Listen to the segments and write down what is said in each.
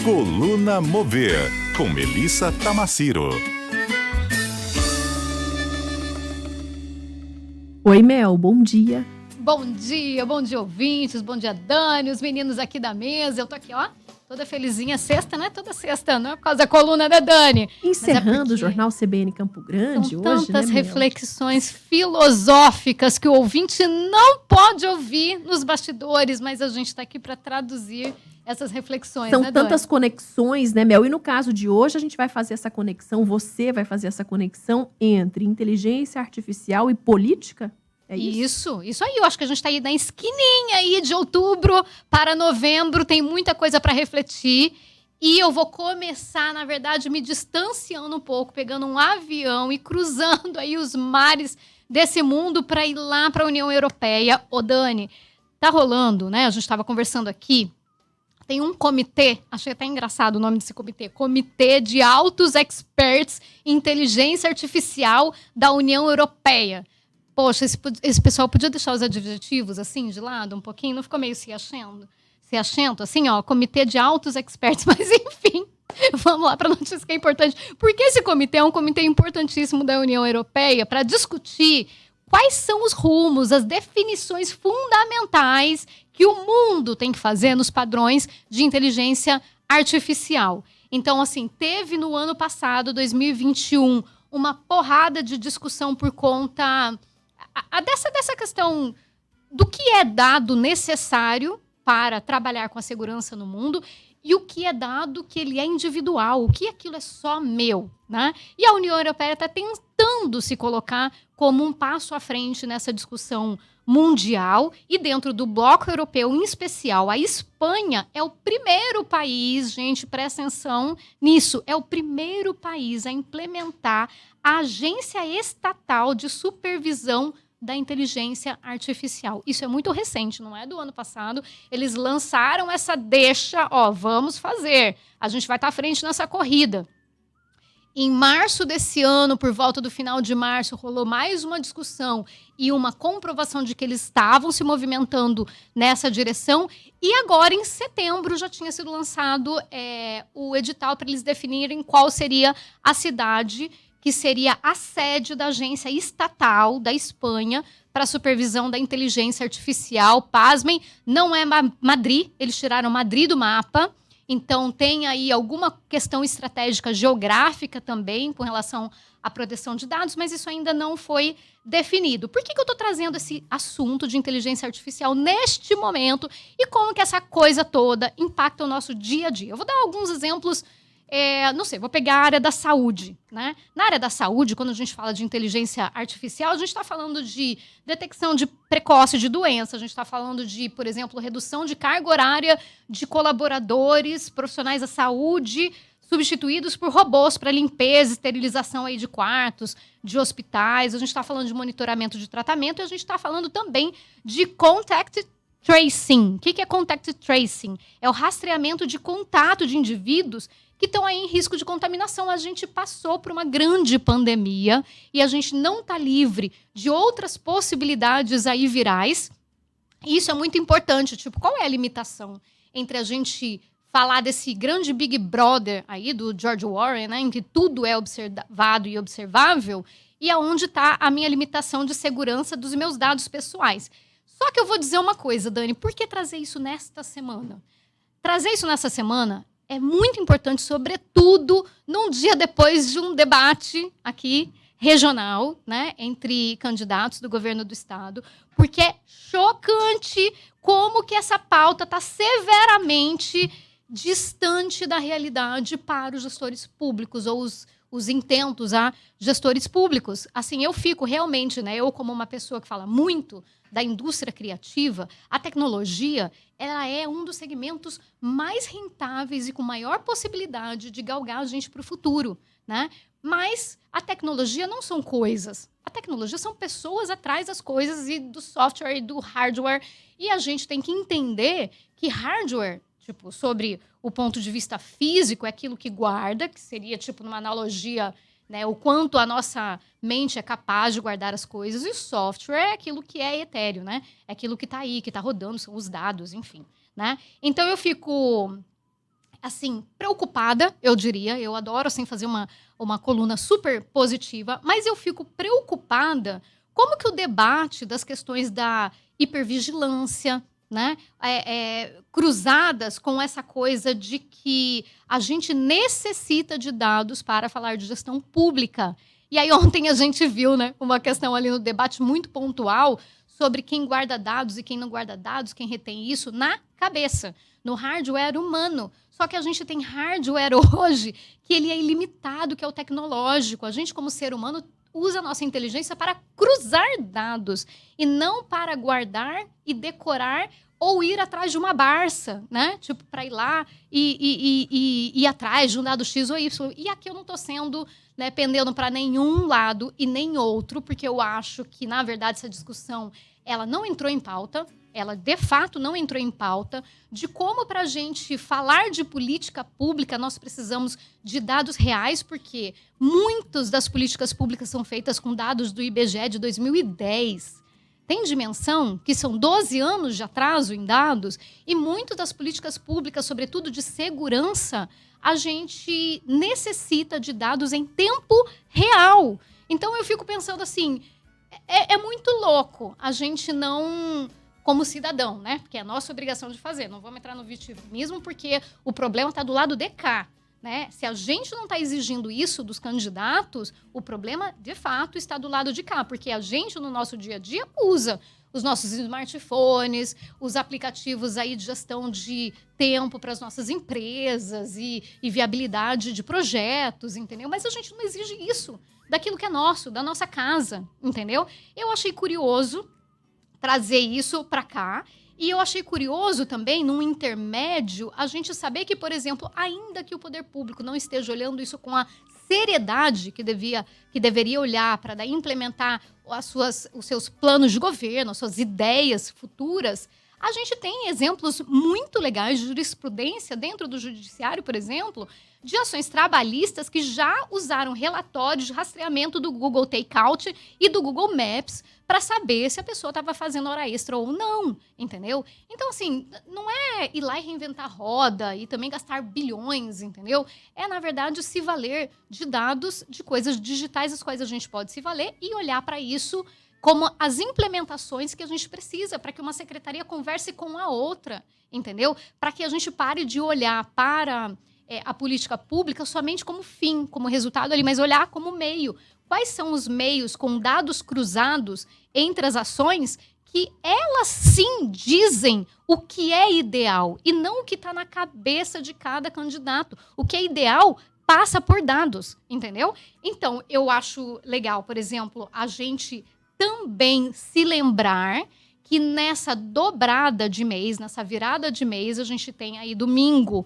Coluna Mover, com Melissa Tamaciro. Oi, Mel, bom dia. Bom dia, ouvintes, bom dia, Dani, os meninos aqui da mesa. Eu tô aqui, ó, toda felizinha. Sexta, não é toda sexta, não é por causa da coluna, né, Dani? Encerrando o Jornal CBN Campo Grande são hoje, tantas né, Mel? reflexões filosóficas que o ouvinte não pode ouvir nos bastidores, mas a gente tá aqui para traduzir essas reflexões, São né, tantas Dani? Conexões, né, Mel? E no caso de hoje, a gente vai fazer essa conexão, você vai fazer essa conexão entre inteligência artificial e política? É isso? Isso aí. Eu acho que a gente está aí na esquininha aí de outubro para novembro. Tem muita coisa para refletir. E eu vou começar, na verdade, me distanciando um pouco, pegando um avião e cruzando aí os mares desse mundo para ir lá para a União Europeia. Ô, Dani, tá rolando, né? A gente estava conversando aqui. Tem um comitê, achei até engraçado o nome desse comitê, Comitê de Altos Experts em Inteligência Artificial da União Europeia. Poxa, esse pessoal podia deixar os adjetivos assim de lado um pouquinho? Não ficou meio se achento, assim, ó, Comitê de Altos Experts, mas enfim, vamos lá para a notícia que é importante. Porque esse comitê é um comitê importantíssimo da União Europeia para discutir quais são os rumos, as definições fundamentais que o mundo tem que fazer nos padrões de inteligência artificial. Então, assim, teve no ano passado, 2021, uma porrada de discussão por conta dessa questão do que é dado necessário para trabalhar com a segurança no mundo e o que é dado que ele é individual, o que aquilo é só meu, né? E a União Europeia está tentando se colocar como um passo à frente nessa discussão mundial e dentro do bloco europeu, em especial, a Espanha é o primeiro país, gente, presta atenção nisso, é o primeiro país a implementar a Agência Estatal de Supervisão da Inteligência Artificial. Isso é muito recente, não é do ano passado. Eles lançaram essa deixa, ó, vamos fazer. A gente vai estar à frente nessa corrida. Em março desse ano, por volta do final de março, rolou mais uma discussão e uma comprovação de que eles estavam se movimentando nessa direção. E agora, em setembro, já tinha sido lançado o edital para eles definirem qual seria a cidade que seria a sede da agência estatal da Espanha para a supervisão da inteligência artificial. Pasmem, não é Madrid, eles tiraram Madrid do mapa. Então, tem aí alguma questão estratégica geográfica também com relação à proteção de dados, mas isso ainda não foi definido. Por que eu estou trazendo esse assunto de inteligência artificial neste momento e como que essa coisa toda impacta o nosso dia a dia? Eu vou dar alguns exemplos. Não sei, vou pegar a área da saúde, né? Na área da saúde, quando a gente fala de inteligência artificial, a gente está falando de detecção de precoce de doença, a gente está falando de, por exemplo, redução de carga horária de colaboradores, profissionais da saúde, substituídos por robôs para limpeza, esterilização aí de quartos, de hospitais, a gente está falando de monitoramento de tratamento e a gente está falando também de contact tracing. O que é contact tracing? É o rastreamento de contato de indivíduos que estão aí em risco de contaminação. A gente passou por uma grande pandemia e a gente não está livre de outras possibilidades aí virais. E isso é muito importante. Tipo, qual é a limitação entre a gente falar desse grande Big Brother aí do George Warren, né, em que tudo é observado e observável, e aonde está a minha limitação de segurança dos meus dados pessoais? Só que eu vou dizer uma coisa, Dani, por que trazer isso nesta semana? Trazer isso nessa semana é muito importante, sobretudo num dia depois de um debate aqui regional, né, entre candidatos do governo do estado, porque é chocante como que essa pauta está severamente distante da realidade para os gestores públicos ou os intentos a gestores públicos. Assim, eu fico realmente, né, eu como uma pessoa que fala muito da indústria criativa, a tecnologia, ela é um dos segmentos mais rentáveis e com maior possibilidade de galgar a gente para o futuro, né? Mas a tecnologia não são coisas. A tecnologia são pessoas atrás das coisas e do software e do hardware. E a gente tem que entender que hardware, tipo, sobre o ponto de vista físico, é aquilo que guarda, que seria, tipo, numa analogia, né, o quanto a nossa mente é capaz de guardar as coisas, e o software é aquilo que é etéreo, né? É aquilo que está aí, que está rodando, são os dados, enfim, né? Então, eu fico assim, preocupada, eu diria. Eu adoro, assim, fazer uma coluna super positiva, mas eu fico preocupada como que o debate das questões da hipervigilância, né, cruzadas com essa coisa de que a gente necessita de dados para falar de gestão pública. E aí ontem a gente viu, né, uma questão ali no debate muito pontual sobre quem guarda dados e quem não guarda dados, quem retém isso na cabeça, no hardware humano. Só que a gente tem hardware hoje que ele é ilimitado, que é o tecnológico. A gente, como ser humano, usa a nossa inteligência para cruzar dados e não para guardar e decorar ou ir atrás de uma Barça, né? Tipo, para ir lá e ir atrás de um dado X ou Y. E aqui eu não estou sendo, né, pendendo para nenhum lado e nem outro, porque eu acho que, na verdade, essa discussão ela não entrou em pauta, ela de fato não entrou em pauta, de como para a gente falar de política pública nós precisamos de dados reais, porque muitas das políticas públicas são feitas com dados do IBGE de 2010. Tem dimensão que são 12 anos de atraso em dados e muitas das políticas públicas, sobretudo de segurança, a gente necessita de dados em tempo real. Então eu fico pensando assim, é muito louco a gente não, como cidadão, né? Porque é a nossa obrigação de fazer. Não vamos entrar no vitimismo porque o problema está do lado de cá. Né? Se a gente não está exigindo isso dos candidatos, o problema, de fato, está do lado de cá. Porque a gente, no nosso dia a dia, usa os nossos smartphones, os aplicativos aí de gestão de tempo para as nossas empresas e viabilidade de projetos, entendeu? Mas a gente não exige isso daquilo que é nosso, da nossa casa, entendeu? Eu achei curioso trazer isso para cá. E eu achei curioso também, num intermédio, a gente saber que, por exemplo, ainda que o poder público não esteja olhando isso com a seriedade que deveria olhar para daí implementar os seus planos de governo, as suas ideias futuras, a gente tem exemplos muito legais de jurisprudência dentro do judiciário, por exemplo, de ações trabalhistas que já usaram relatórios de rastreamento do Google Takeout e do Google Maps para saber se a pessoa estava fazendo hora extra ou não, entendeu? Então, assim, não é ir lá e reinventar roda e também gastar bilhões, entendeu? É, na verdade, se valer de dados, de coisas digitais, as quais a gente pode se valer e olhar para isso como as implementações que a gente precisa para que uma secretaria converse com a outra, entendeu? Para que a gente pare de olhar para a política pública somente como fim, como resultado ali, mas olhar como meio. Quais são os meios com dados cruzados entre as ações que elas sim dizem o que é ideal e não o que está na cabeça de cada candidato. O que é ideal passa por dados, entendeu? Então, eu acho legal, por exemplo, a gente também se lembrar que nessa dobrada de mês, nessa virada de mês, a gente tem aí domingo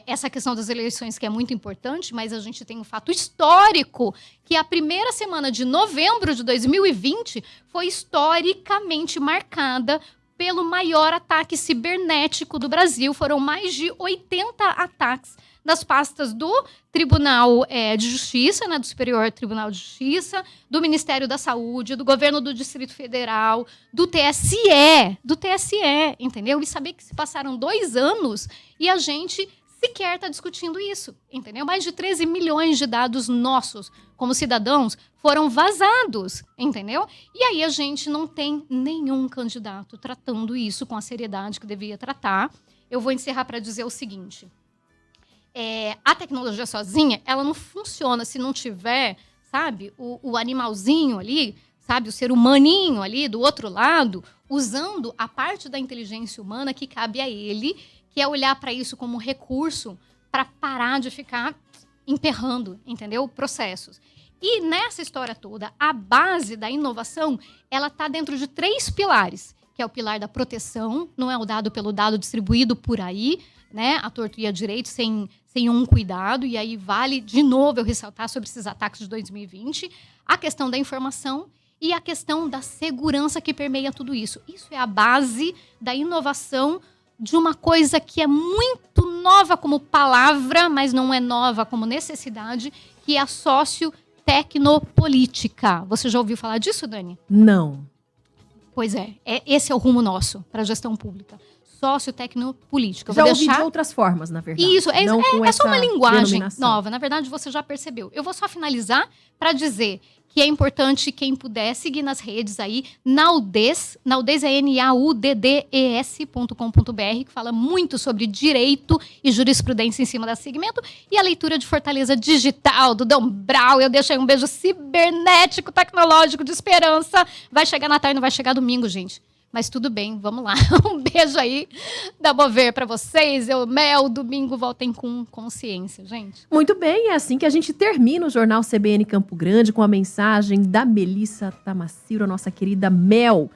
essa questão das eleições que é muito importante, mas a gente tem um fato histórico que a primeira semana de novembro de 2020 foi historicamente marcada pelo maior ataque cibernético do Brasil. Foram mais de 80 ataques nas pastas do Tribunal de Justiça, né, do Superior Tribunal de Justiça, do Ministério da Saúde, do Governo do Distrito Federal, do TSE, entendeu? E saber que se passaram 2 anos e a gente sequer está discutindo isso, entendeu? Mais de 13 milhões de dados nossos, como cidadãos, foram vazados, entendeu? E aí a gente não tem nenhum candidato tratando isso com a seriedade que deveria tratar. Eu vou encerrar para dizer o seguinte. A tecnologia sozinha, ela não funciona se não tiver, sabe, o animalzinho ali, sabe, o ser humaninho ali do outro lado, usando a parte da inteligência humana que cabe a ele, que é olhar para isso como recurso para parar de ficar emperrando, entendeu, processos. E nessa história toda, a base da inovação, ela está dentro de 3 pilares, que é o pilar da proteção, não é o dado pelo dado distribuído por aí, né, a torto e a direito, sem um cuidado, e aí vale, de novo, eu ressaltar sobre esses ataques de 2020, a questão da informação e a questão da segurança que permeia tudo isso. Isso é a base da inovação de uma coisa que é muito nova como palavra, mas não é nova como necessidade, que é a sociotecnopolítica. Você já ouviu falar disso, Dani? Não. Pois esse é o rumo nosso para a gestão pública. sociotecnopolítica. Eu Já vou ouvi deixar... de outras formas, na verdade. Isso, não com é só uma essa linguagem denominação. nova. Na verdade, você já percebeu. Eu vou só finalizar para dizer que é importante quem puder seguir nas redes aí, Naudes é nauddes.com.br, que fala muito sobre direito e jurisprudência em cima desse segmento, e a leitura de Fortaleza Digital, do Dom Brau. Eu deixo aí um beijo cibernético, tecnológico, de esperança. Vai chegar Natal e não vai chegar domingo, gente. Mas tudo bem, vamos lá. Um beijo aí da Mover pra vocês. Mel, domingo, voltem com consciência, gente. Muito bem, é assim que a gente termina o Jornal CBN Campo Grande com a mensagem da Melissa Tamaciro, nossa querida Mel.